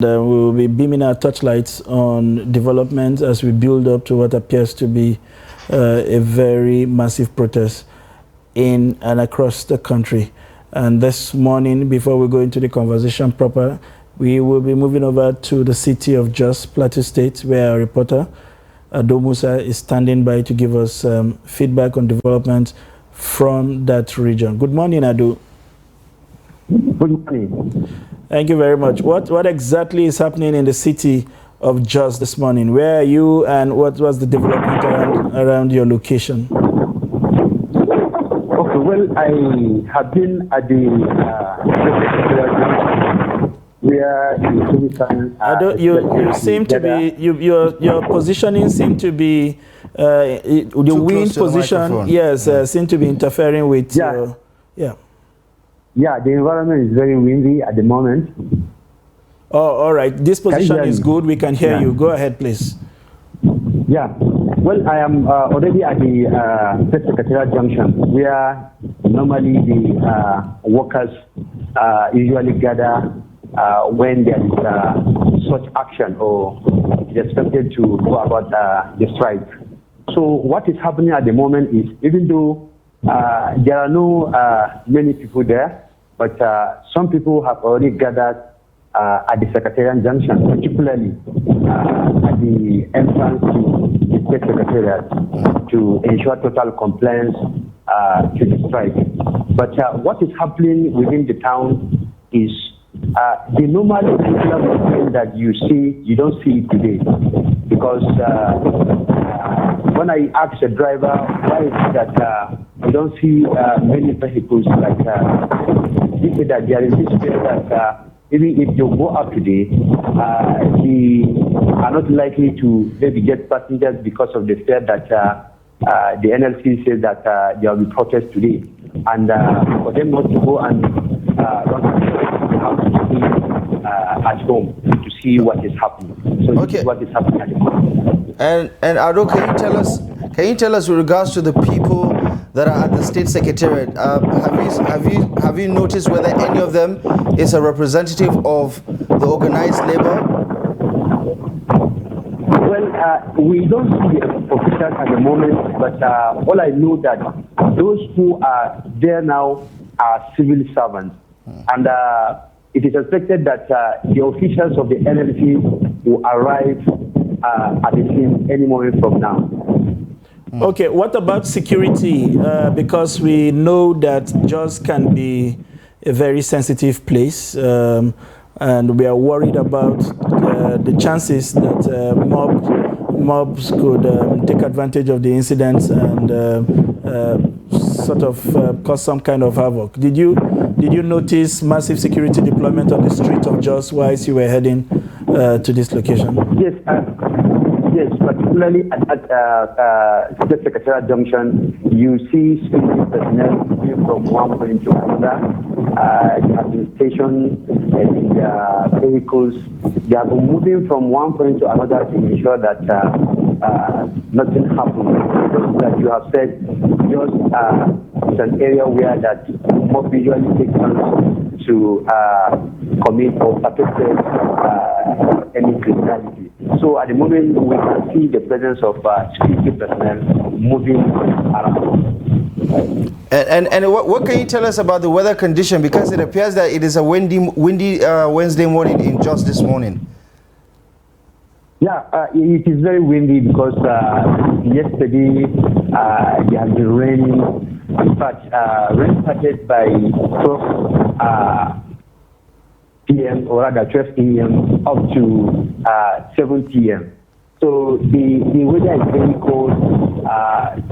We will be beaming our touchlights on development as we build up to what appears to be a very massive protest in and across the country. And this morning, before we go into the conversation proper, we will be moving over to the city of Jos, Plateau State, where our reporter, Adamawa, is standing by to give us feedback on development from that region. Good morning, Adu. Good morning. Thank you very much. What exactly is happening in the city of Jos this morning? Where are you, and what was the development around your location? Okay, well, I have been at the where you seem to be your positioning seem to be the wind position. Yes, seem to be interfering with. Yeah, the environment is very windy at the moment. Oh, all right. This position is good. We can hear you. Go ahead, please. Yeah. Well, I am already at the State Secretariat Junction, where normally the workers usually gather when there is such action or is expected to go about the strike. So what is happening at the moment is, even though there are no many people there, but some people have already gathered at the Secretariat Junction, particularly at the entrance to the State Secretariat, to ensure total compliance to the strike. But what is happening within the town is the normal movement that you see, you don't see it today. Because when I ask the driver, why is it that you don't see many vehicles, like they say that there is this fear that even if you go up today, they are not likely to maybe get passengers because of the fear that the NLC says that there will be protests today. And for them not to go and run, they have to be at home to see what is happening. So this is what is happening at the moment. And Ado, can you tell us with regards to the people that are at the State Secretariat, have you noticed whether any of them is a representative of the organized labor? Well, we don't see the officials at the moment, but all I know that those who are there now are civil servants. And it is expected that the officials of the NLC will arrive at the scene any moment from now. Okay, what about security? Because we know that Jos can be a very sensitive place, and we are worried about the chances that mobs could take advantage of the incidents and sort of cause some kind of havoc. Did you notice massive security deployment on the street of Jos whilst you were heading to this location? Yes, particularly at State Secretariat Junction, you see security personnel moving from one point to another. They have been stationed in their vehicles. They have been moving from one point to another to ensure that nothing happens. That you have said, just it's an area where that mob usually takes chance to commit or perpetrate any criminality. So at the moment, we can see the presence of security personnel moving around. And what can you tell us about the weather condition? Because it appears that it is a windy Wednesday morning in Jos this morning. Yeah, it is very windy because yesterday there has been raining. In fact, rain started by 12 p.m. or rather 12 a.m. up to 7 p.m. So the weather is very cold,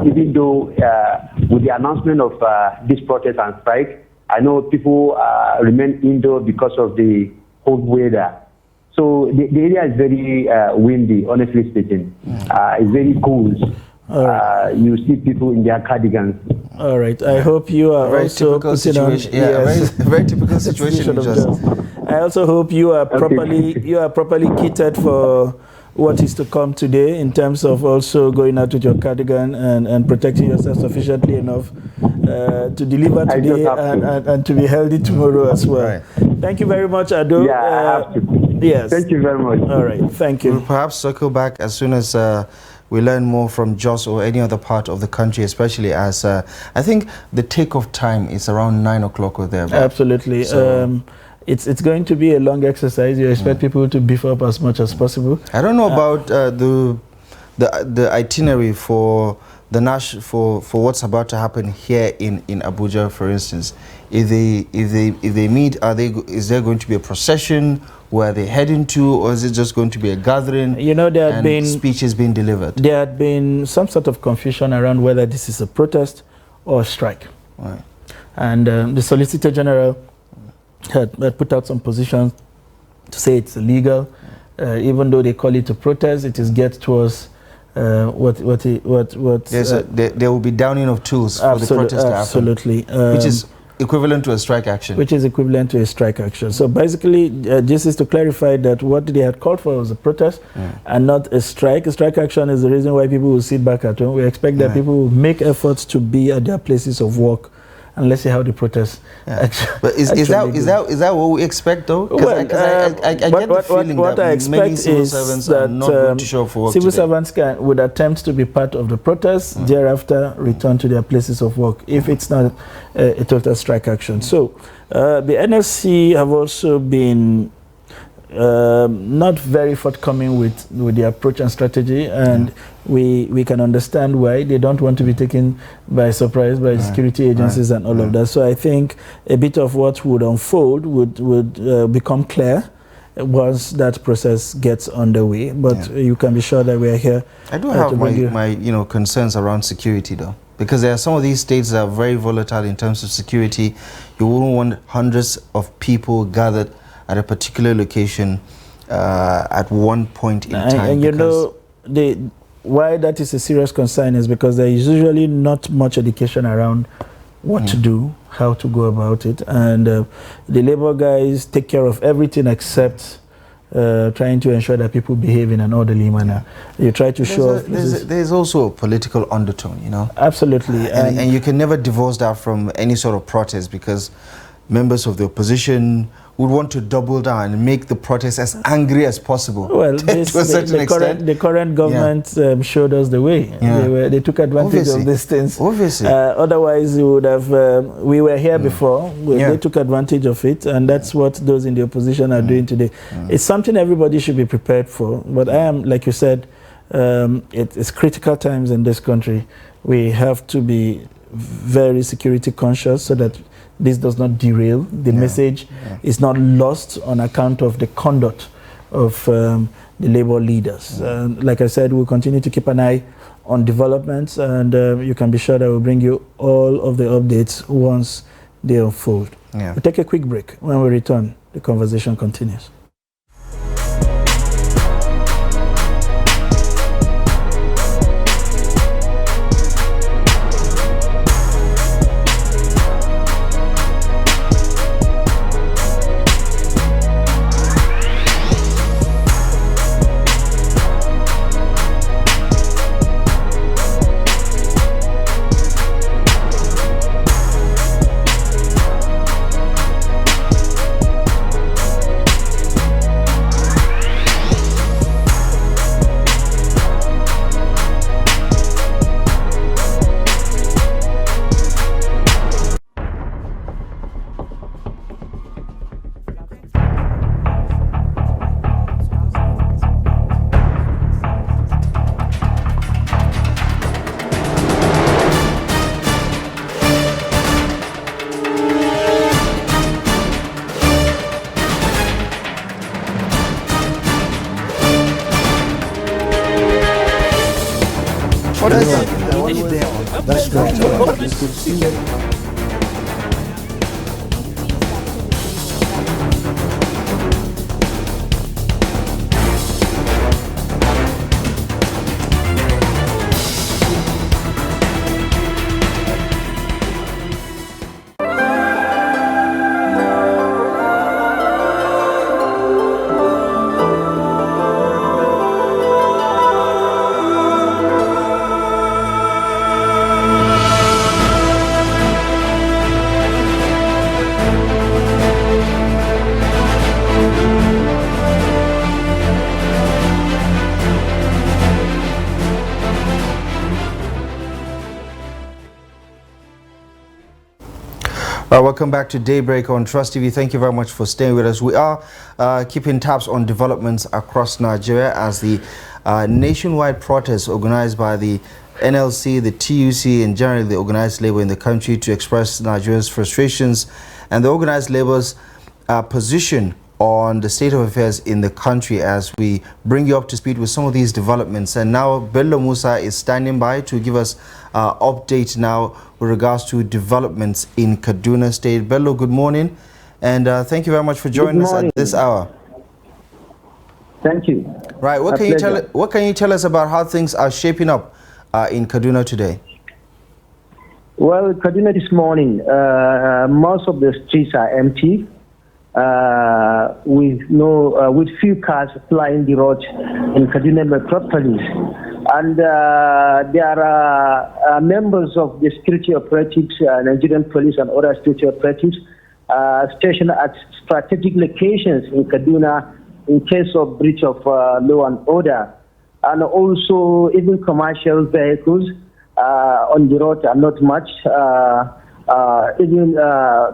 even though with the announcement of this protest and strike, I know people remain indoors because of the cold weather. So the area is very windy, honestly speaking. It's very cold. You see people in their cardigans. All right. I hope you are very also typical situation. Very typical situation. I also hope you are properly kitted for what is to come today in terms of also going out with your cardigan and protecting yourself sufficiently enough to deliver today and to be healthy tomorrow as well. Right. Thank you very much, Ado. Yeah, I have to. Yes. Thank you very much. All right. Thank you. We'll perhaps circle back as soon as we learn more from Jos or any other part of the country, especially as I think the takeoff time is around 9 o'clock or there. Absolutely. So it's going to be a long exercise. You expect people to beef up as much as possible. I don't know about the itinerary for for what's about to happen here in Abuja, for instance. If they meet, is there going to be a procession? Where are they heading to, or is it just going to be a gathering? You know, there had been speeches being delivered. There had been some sort of confusion around whether this is a protest or a strike. Right. And the Solicitor General had put out some positions to say it's illegal, even though they call it a protest. It is geared towards there will be downing of tools for the protest to happen. Absolutely. Which is equivalent to a strike action. Which is equivalent to a strike action. So basically, this is to clarify that what they had called for was a protest and not a strike. A strike action is the reason why people will sit back at home. We expect that people will make efforts to be at their places of work, and let's see how the protest. But is that what we expect though? Because I get the feeling what that I expect many civil is servants that are not going to show up for work civil today. servants would attempt to be part of the protest, thereafter return to their places of work if it's not a total strike action. So the NLC have also been not very forthcoming with the approach and strategy, and we can understand why. They don't want to be taken by surprise by security agencies and all of that. So I think a bit of what would unfold would become clear once that process gets underway. But you can be sure that we are here. I do have my concerns around security though, because there are some of these states that are very volatile in terms of security. You wouldn't want hundreds of people gathered at a particular location at one point in time. And you know, why that is a serious concern is because there is usually not much education around what to do, how to go about it. And the labor guys take care of everything except trying to ensure that people behave in an orderly manner. You try to show... There's also a political undertone, you know? Absolutely. And you can never divorce that from any sort of protest, because members of the opposition would want to double down and make the protest as angry as possible. Well, the current government showed us the way. They took advantage of these things. Obviously. Otherwise, we would have. We were here before. They took advantage of it, and that's what those in the opposition are doing today. It's something everybody should be prepared for. But I am, like you said, it's critical times in this country. We have to be very security conscious so that this does not derail. The message is not lost on account of the conduct of the labor leaders. Like I said, we'll continue to keep an eye on developments, and you can be sure that we'll bring you all of the updates once they unfold. We'll take a quick break. When we return, the conversation continues. That's great. Welcome back to Daybreak on Trust TV. Thank you very much for staying with us. We are keeping tabs on developments across Nigeria as the nationwide protests organized by the NLC, the TUC, and generally the organized labor in the country to express Nigerians' frustrations and the organized labor's position on the state of affairs in the country as we bring you up to speed with some of these developments. And now Bello Musa is standing by to give us update now with regards to developments in Kaduna State. Bello, good morning, and thank you very much for joining us at this hour. Thank you. Right, what can you tell us about how things are shaping up in Kaduna today? Well, Kaduna this morning, most of the streets are empty. With few cars flying the road in Kaduna metropolis, and there are members of the security operatives, Nigerian police and other security operatives, stationed at strategic locations in Kaduna in case of breach of law and order, and also even commercial vehicles on the road are not much. Even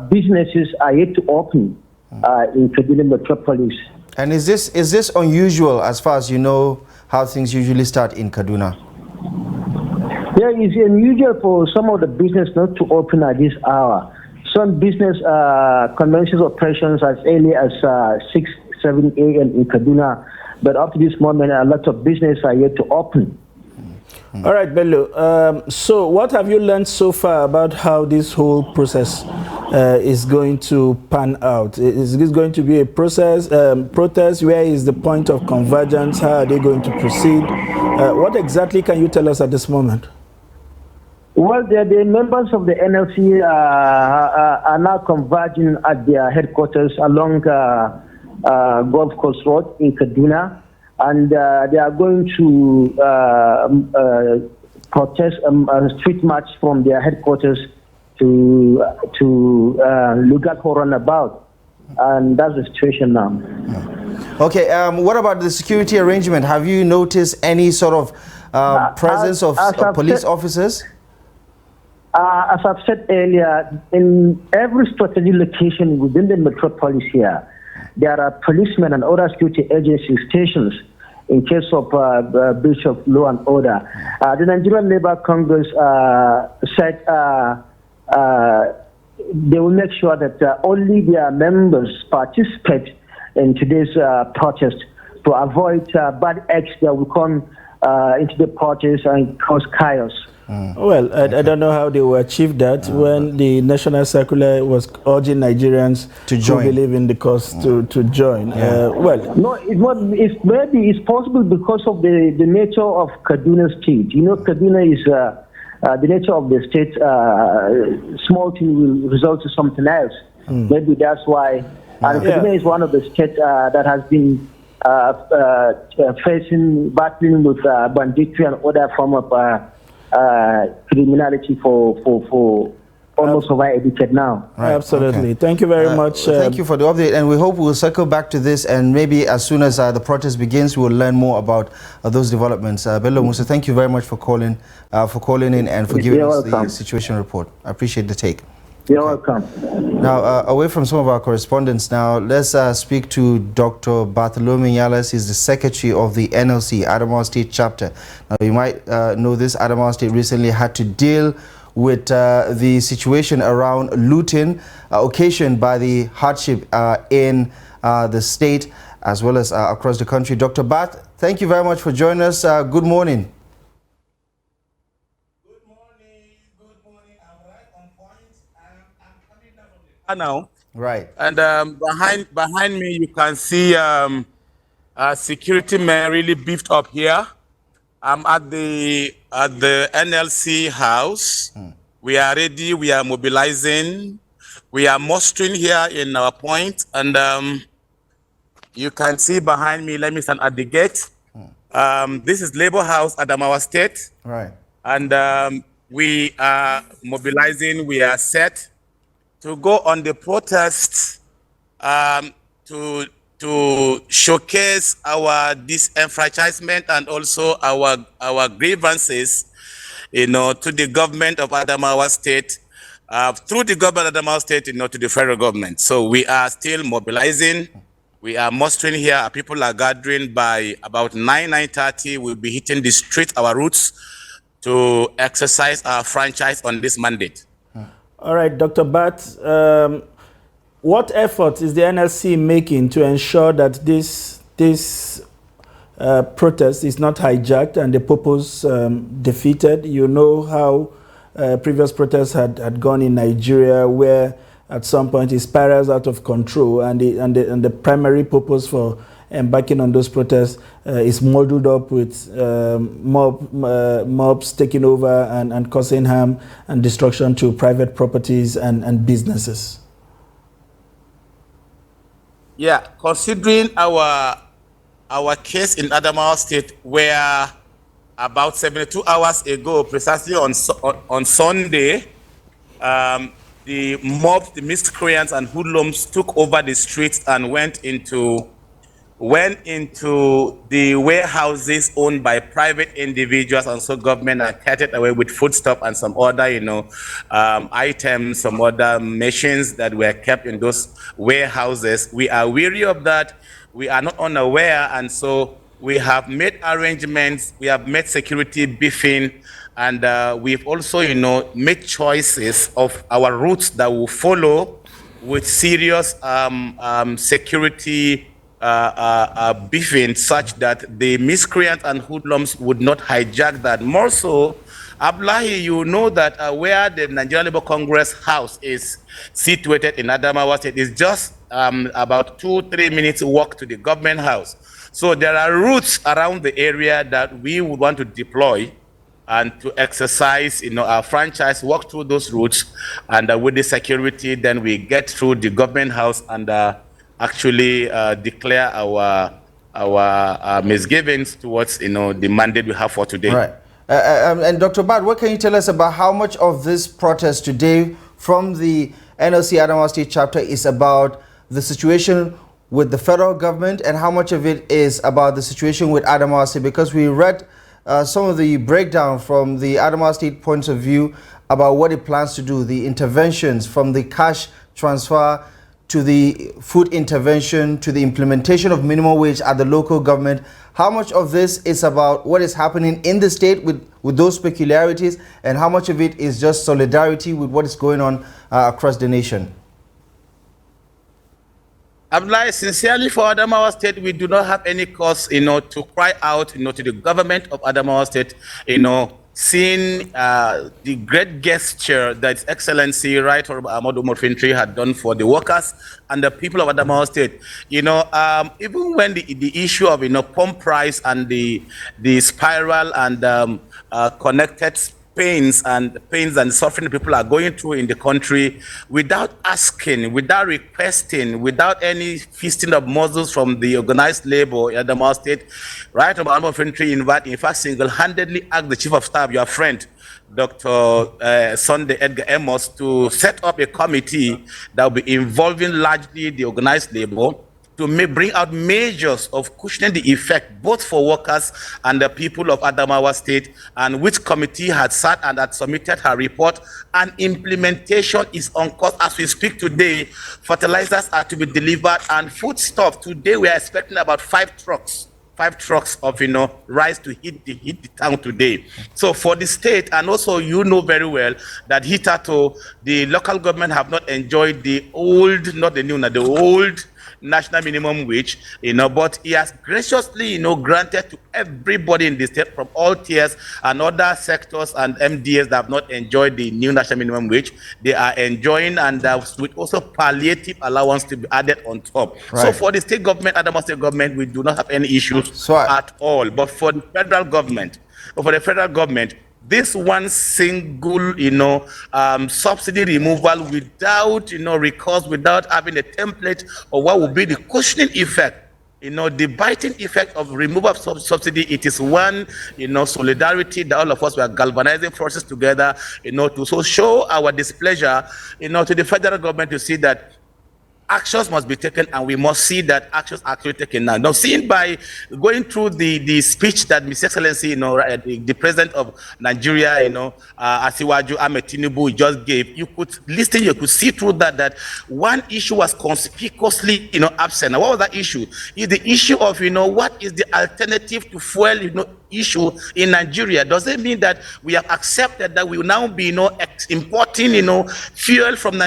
businesses are yet to open in Kaduna metropolis. And is this unusual as far as you know how things usually start in Kaduna? Yeah, it's unusual for some of the business not to open at this hour. Some business commences operations as early as 6, 7 a.m. in Kaduna, but up to this moment, a lot of business are yet to open. All right, Bello. So what have you learned so far about how this whole process is going to pan out? Is this going to be a protest? Where is the point of convergence? How are they going to proceed? What exactly can you tell us at this moment? Well, the members of the NLC are now converging at their headquarters along Golf Course Road in Kaduna. And they are going to protest a street march from their headquarters to Lugaco roundabout, and that's the situation now. Okay. What about the security arrangement? Have you noticed any sort of presence of police officers? As I've said earlier, in every strategic location within the metropolis here, there are policemen and other security agency stations in case of breach of law and order. The Nigerian Labour Congress said they will make sure that only their members participate in today's protest to avoid bad acts that will come into the protest and cause chaos. Well, I don't know how they will achieve that when the national circular was urging Nigerians to believe in the cause to join. Well, no, maybe it's possible because of the nature of Kaduna State. You know, Kaduna is the nature of the state. Small thing will result to something else. Maybe that's why. And Kaduna is one of the states that has been battling with banditry and other form of criminality for almost over a decade now. Right. Absolutely. Okay. Thank you very much. Thank you for the update, and we hope we'll circle back to this, and maybe as soon as the protest begins, we will learn more about those developments. Bello Musa, thank you very much for calling in and for giving us the situation report. I appreciate the take. You're welcome. Now, away from some of our correspondents now, let's speak to Dr. Bartholomew Nyalas. He's the secretary of the NLC, Adamawa State Chapter. Now, you might know this, Adamawa State recently had to deal with the situation around looting occasioned by the hardship in the state as well as across the country. Dr. Barth, thank you very much for joining us. Good morning. Now, right, and behind me you can see security men really beefed up here. I'm at the NLC house. We are ready. We are mobilizing. We are mustering here in our point, and you can see behind me. Let me stand at the gate. This is Labor House, Adamawa State. Right, and we are mobilizing. We are set to go on the protests to showcase our disenfranchisement and also our grievances, to the government of Adamawa State through the government of Adamawa State, to the federal government. So we are still mobilizing. We are mustering here. People are gathering by about 9:30. We'll be hitting the street, our routes, to exercise our franchise on this mandate. All right, Dr. Barth, what effort is the NLC making to ensure that this protest is not hijacked and the purpose defeated? You know how previous protests had gone in Nigeria, where at some point it spirals out of control, and the primary purpose for embarking on those protests is muddled up with mobs taking over and causing harm and destruction to private properties and businesses. Yeah, considering our case in Adamawa State, where about 72 hours ago, precisely on Sunday, the mobs, the miscreants and hoodlums took over the streets and went into the warehouses owned by private individuals, and so government are carted away with foodstuff and some other, items, some other machines that were kept in those warehouses. We are weary of that. We are not unaware, and so we have made arrangements. We have made security briefing, and we've also, made choices of our routes that will follow with serious security briefing, such that the miscreants and hoodlums would not hijack that. More so, Abdullahi, you know that where the Nigerian Labour Congress house is situated in Adamawa State is just about 2-3 minutes walk to the government house. So there are routes around the area that we would want to deploy and to exercise, our franchise, walk through those routes, and with the security, then we get through the government house and actually declare our misgivings towards, the mandate we have for today. Right. And Dr. Barth, what can you tell us about how much of this protest today from the NLC Adamawa State chapter is about the situation with the federal government, and how much of it is about the situation with Adamawa State? Because we read some of the breakdown from the Adamawa State point of view about what it plans to do, the interventions from the cash transfer to the food intervention to the implementation of minimum wage at the local government. How much of this is about what is happening in the state with those peculiarities, and how much of it is just solidarity with what is going on across the nation? Abdullahi, sincerely for Adamawa State, we do not have any cause, to cry out, to the government of Adamawa State, seeing the great gesture that His Excellency Right Honorable Ahmadu Murfintri had done for the workers and the people of Adamawa State. Even when the issue of pump price and the spiral and connected pains and suffering people are going through in the country, without asking, without requesting, without any feasting of muscles from the organized labor in Adamawa State, Right Honorable Infantry in fact single-handedly asked the Chief of Staff, your friend, Dr. Sunday Edgar Amos, to set up a committee that will be involving largely the organized labor to bring out measures of cushioning the effect both for workers and the people of Adamawa State, and which committee had sat and had submitted her report, and implementation is on course as we speak today. Fertilizers are to be delivered and foodstuff. Today we are expecting about 5 trucks of rice to hit the town today. So for the state, and also very well that hitherto the local government have not enjoyed the old, not the new, the old national minimum wage, but he has graciously, granted to everybody in the state from all tiers and other sectors and MDAs that have not enjoyed the new national minimum wage. They are enjoying, and with also palliative allowance to be added on top. Right. So for the state government, Adamawa State government, we do not have any issues at all. But for the federal government, this one single, subsidy removal without, recourse, without having a template of what would be the cushioning effect, the biting effect of removal of subsidy, it is one, solidarity that all of us were galvanizing forces together, to so show our displeasure, to the federal government to see that actions must be taken, and we must see that actions are actually taken now. Now, seeing by going through the speech that His Excellency, the President of Nigeria, Asiwaju Ahmed Tinubu just gave, you could listen, you could see through that one issue was conspicuously, absent. Now, what was that issue? Is the issue of, what is the alternative to fuel, issue in Nigeria? Does it mean that we have accepted that we will now be, importing, fuel from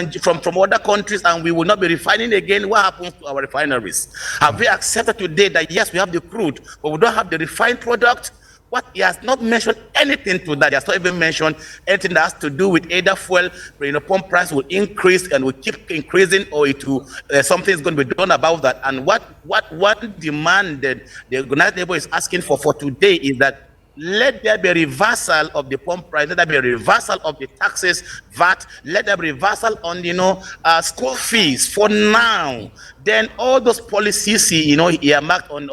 other countries, and we will not be refining again? What happens to our refineries? Have we accepted today that yes, we have the crude, but we don't have the refined product? What he has not mentioned anything to that. He has not even mentioned anything that has to do with either fuel, pump price will increase and will keep increasing, or it will, something is going to be done about that. And what one demand that the United Labour is asking for today is that let there be a reversal of the pump price, let there be a reversal of the taxes, VAT, let there be a reversal on, school fees for now. Then all those policies he earmarked on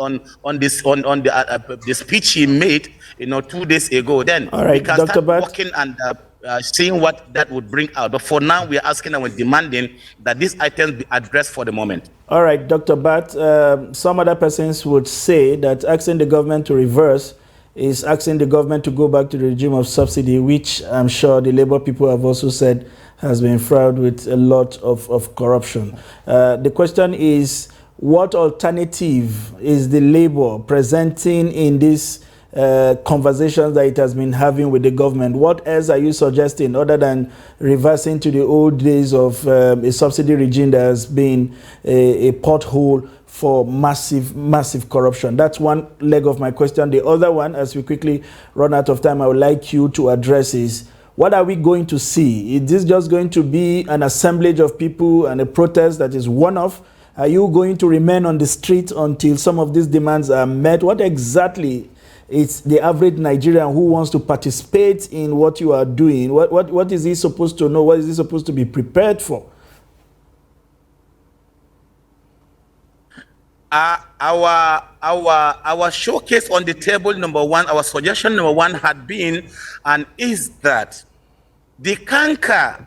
the speech he made, 2 days ago. Then all right, we can Dr. start Bat, working and seeing what that would bring out. But for now, we are asking and we're demanding that these items be addressed for the moment. All right, Dr. Bat, some other persons would say that asking the government to reverse is asking the government to go back to the regime of subsidy, which I'm sure the Labour people have also said has been fraught with a lot of corruption. The question is, what alternative is the Labour presenting in these conversations that it has been having with the government? What else are you suggesting other than reversing to the old days of a subsidy regime that has been a pothole for massive corruption? That's one leg of my question. The other one, as we quickly run out of time, I would like you to address is, what are we going to see? Is this just going to be an assemblage of people and a protest that is one-off? Are you going to remain on the street until some of these demands are met? What exactly is the average Nigerian who wants to participate in what you are doing? What is he supposed to know? What is he supposed to be prepared for? Our showcase on the table, number one, our suggestion number one had been and is that the canker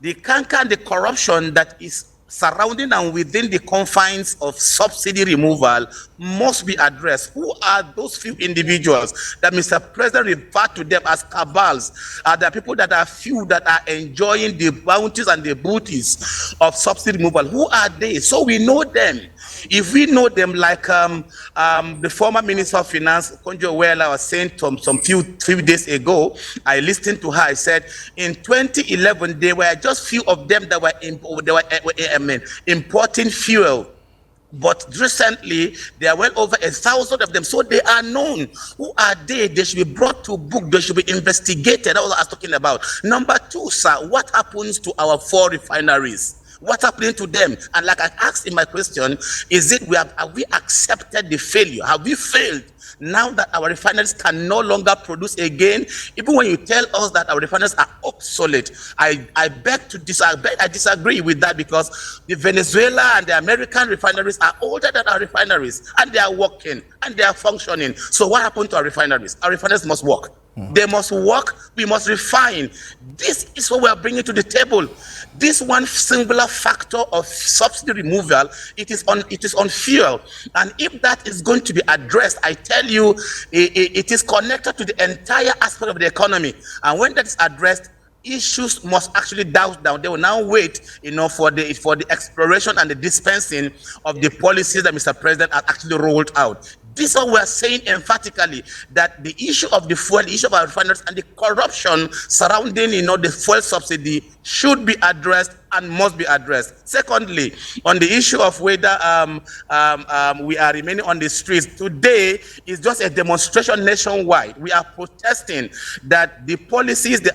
and the corruption that is surrounding and within the confines of subsidy removal must be addressed. Who are those few individuals that Mr. President referred to them as cabals? Are the people that are few that are enjoying the bounties and the booties of subsidy removal? Who are they? So we know them. If we know them, like the former Minister of Finance, Yola, was saying some few days ago, I listened to her. I said in 2011 there were just few of them that were importing fuel. But recently, there are well over 1,000 of them. So they are known. Who are they? They should be brought to book. They should be investigated. That's what I was talking about. Number two, sir, what happens to our 4 refineries? What happened to them? And like I asked in my question, have we accepted the failure? Have we failed? Now that our refineries can no longer produce again, even when you tell us that our refineries are obsolete, I disagree with that, because the Venezuela and the American refineries are older than our refineries, and they are working and they are functioning. So what happened to our refineries? Our refineries must work. They must work. We must refine. This is what we are bringing to the table. This one singular factor of subsidy removal, it is on fuel, and if that is going to be addressed, I tell you, it is connected to the entire aspect of the economy. And when that is addressed, issues must actually down. They will now wait, for the exploration and the dispensing of the policies that Mr. President has actually rolled out. This is what we are saying emphatically, that the issue of the fuel, the issue of our refineries, and the corruption surrounding, the fuel subsidy should be addressed and must be addressed. Secondly, on the issue of whether we are remaining on the streets, today is just a demonstration nationwide. We are protesting that the policies, the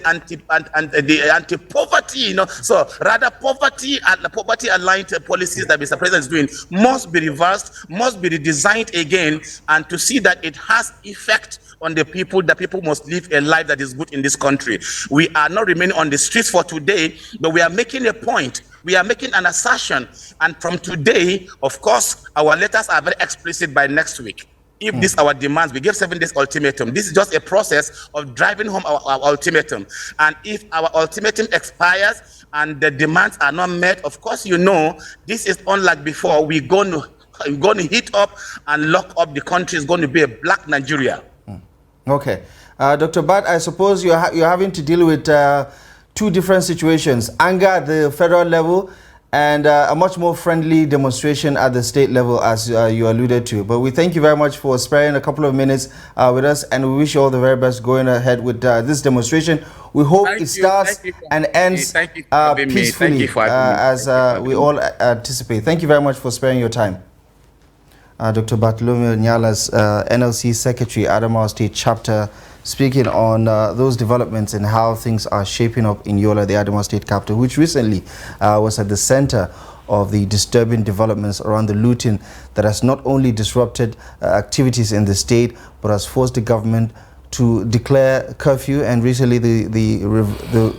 anti-poverty, so rather poverty and the poverty-aligned policies that Mr. President is doing must be reversed, must be redesigned again, and to see that it has effect on the people, that people must live a life that is good in this country. We are not remaining on the streets for today, but we are making a point. We are making an assertion. And from today, of course, our letters are very explicit by next week. If these are our demands, we give 7 days ultimatum. This is just a process of driving home our ultimatum. And if our ultimatum expires and the demands are not met, of course, you know, this is unlike before. We're going to hit up and lock up the country. It's going to be a black Nigeria. Okay. Dr. Bat, I suppose you're having to deal with two different situations. Anger at the federal level and a much more friendly demonstration at the state level, as you alluded to. But we thank you very much for sparing a couple of minutes with us, and we wish you all the very best going ahead with this demonstration. We hope it starts and ends peacefully, as we all anticipate. Thank you very much for sparing your time. Dr. Bartholomew Nyalas, NLC Secretary, Adamawa State Chapter, speaking on those developments and how things are shaping up in Yola, the Adamawa State capital, which recently was at the center of the disturbing developments around the looting that has not only disrupted activities in the state, but has forced the government to declare curfew. And recently the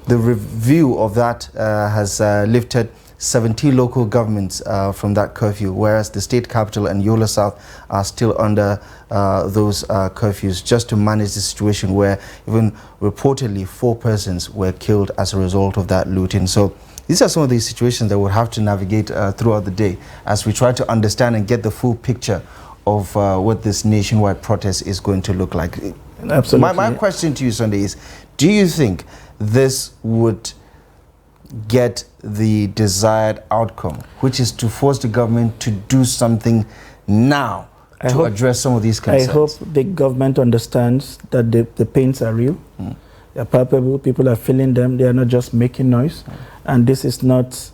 review of that has lifted 70 local governments from that curfew, whereas the state capital and Yola South are still under those curfews, just to manage the situation where even reportedly 4 persons were killed as a result of that looting. So these are some of the situations that we'll have to navigate throughout the day as we try to understand and get the full picture of what this nationwide protest is going to look like. Absolutely. My question to you, Sunday, is, do you think this would get the desired outcome, which is to force the government to do something now to address some of these concerns? I hope the government understands that the pains are real. They're palpable. People are feeling them. They are not just making noise. And this is not,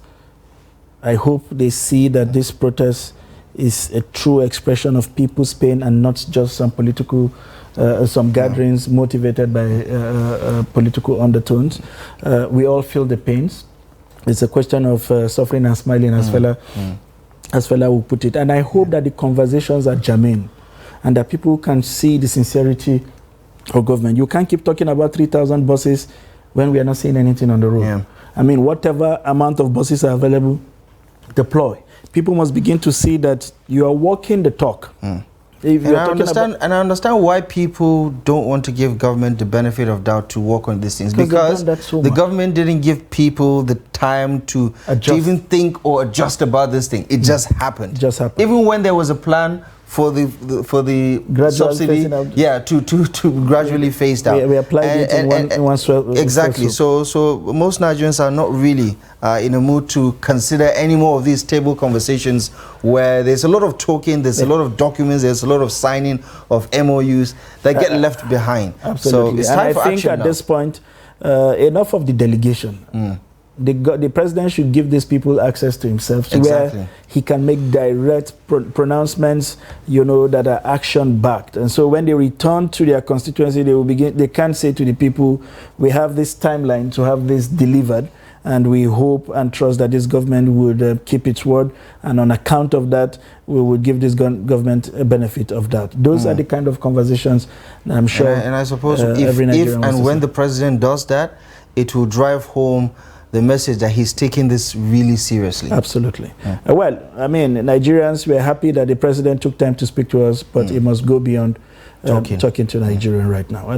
I hope they see that this protest is a true expression of people's pain and not just some political, some gatherings motivated by political undertones. We all feel the pains. It's a question of suffering and smiling, as Fela will put it. And I hope that the conversations are germane and that people can see the sincerity of government. You can't keep talking about 3,000 buses when we are not seeing anything on the road. Yeah. I mean, whatever amount of buses are available, deploy. People must begin to see that you are walking the talk. If and I understand why people don't want to give government the benefit of doubt to work on these things, because the government didn't give people the time to even think or adjust about this thing. It just happened. Even when there was a plan for the gradual subsidy, to gradually phase down. We applied it in one swell. Exactly. So most Nigerians are not really in a mood to consider any more of these table conversations where there's a lot of talking, there's a lot of documents, there's a lot of signing of MOUs that get left behind. Absolutely. So it's time for action I think at this point, enough of the delegation. The president should give these people access to himself, to where he can make direct pronouncements, you know, that are action-backed. And so when they return to their constituency, they can say to the people, we have this timeline to have this delivered, and we hope and trust that this government would keep its word, and on account of that, we will give this government a benefit of that. Those are the kind of conversations I'm sure. And I suppose if and when the president does that, it will drive home the message that he's taking this really seriously. Absolutely. Well, I mean, Nigerians were happy that the president took time to speak to us, but it must go beyond talking to Nigerians right now.